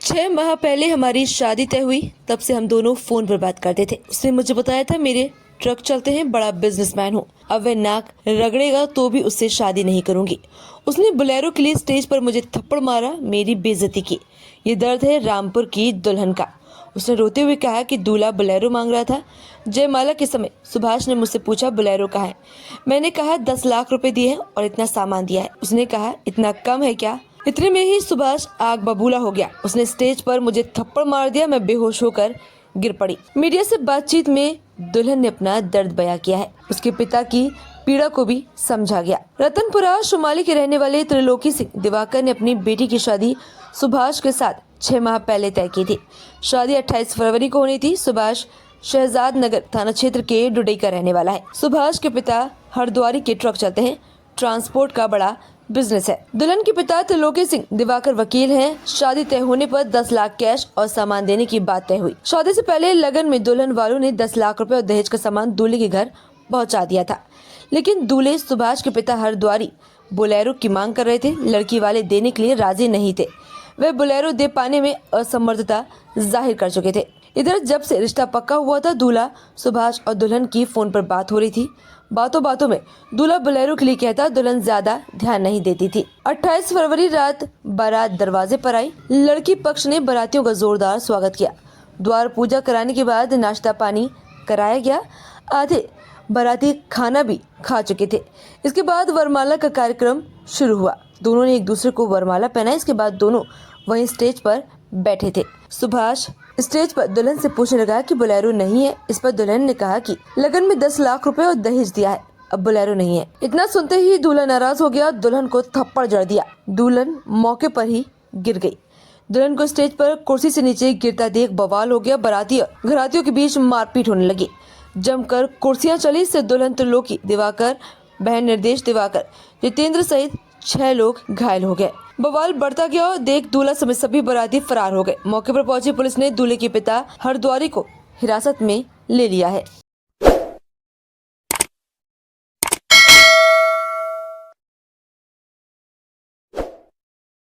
6 माह पहले हमारी शादी तय हुई, तब से हम दोनों फोन पर बात करते थे। उसने मुझे बताया था मेरे ट्रक चलते हैं, बड़ा बिजनेसमैन हूँ। अब वह नाक रगड़ेगा तो भी उससे शादी नहीं करूंगी। उसने बोलेरो के लिए स्टेज पर मुझे थप्पड़ मारा, मेरी बेइज्जती की। ये दर्द है रामपुर की दुल्हन का। उसने रोते हुए कहा कि दूल्हा बोलेरो मांग रहा था। जयमाला के समय सुभाष ने मुझसे पूछा बोलेरो कहाँ है। मैंने कहा 10 लाख रुपए दिए हैं और इतना सामान दिया है। उसने कहा इतना कम है क्या। इतने में ही सुभाष आग बबूला हो गया। उसने स्टेज पर मुझे थप्पड़ मार दिया। मैं बेहोश होकर गिर पड़ी। मीडिया से बातचीत में दुल्हन ने अपना दर्द बयां किया है। उसके पिता की पीड़ा को भी समझा गया। रतनपुरा शुमाली के रहने वाले त्रिलोकी सिंह दिवाकर ने अपनी बेटी की शादी सुभाष के साथ 6 माह पहले तय की थी। शादी 28 फरवरी को होनी थी। सुभाष शहजाद नगर थाना क्षेत्र के डुडई का रहने वाला है। सुभाष के पिता हरद्वारी के ट्रक चलते हैं, ट्रांसपोर्ट का बड़ा बिजनेस है। दुल्हन के पिता त्रिलोकी सिंह दिवाकर वकील हैं। शादी तय होने पर 10 लाख कैश और सामान देने की बात तय हुई। शादी से पहले लगन में दुल्हन वालों ने 10 लाख रुपए और दहेज का सामान दूल्हे के घर पहुंचा दिया था, लेकिन दूल्हे सुभाष के पिता हरद्वारी बोलेरो की मांग कर रहे थे। लड़की वाले देने के लिए राजी नहीं थे। वे बोलेरो दे पाने में असमर्थता जाहिर कर चुके थे। इधर जब से रिश्ता पक्का हुआ था, दूल्हा सुभाष और दुल्हन की फोन पर बात हो रही थी। बातों बातों में दूल्हा बोलेरो के लिए कहता, दुल्हन ज्यादा ध्यान नहीं देती थी। 28 फरवरी रात बारात दरवाजे पर आई। लड़की पक्ष ने बारातियों का जोरदार स्वागत किया। द्वार पूजा कराने के बाद नाश्ता पानी कराया गया। आधे बाराती खाना भी खा चुके थे। इसके बाद वरमाला का कार्यक्रम शुरू हुआ। दोनों ने एक दूसरे को वरमाला पहनाई। इसके बाद दोनों वहीं स्टेज पर बैठे थे। सुभाष स्टेज पर दुल्हन से पूछने लगा कि बोलेरो नहीं है। इस पर दुल्हन ने कहा कि लगन में 10 लाख रुपए और दहेज दिया है, अब बोलेरो नहीं है। इतना सुनते ही दूल्हा नाराज हो गया, दुल्हन को थप्पड़ जड़ दिया। दुल्हन मौके पर ही गिर गई। दुल्हन को स्टेज पर कुर्सी से नीचे गिरता देख बवाल हो गया। बाराती और घरातियों के बीच मारपीट होने लगी। जमकर कुर्सियां चली। इससे दुल्हन त्रिलोकी दिवाकर, बहन निर्देश दिवाकर, जितेंद्र सहित 6 लोग घायल हो गए। बवाल बढ़ता गया और देख दूल्हा समेत सभी बाराती फरार हो गए। मौके पर पहुंची पुलिस ने दूल्हे के पिता हरद्वारी को हिरासत में ले लिया है।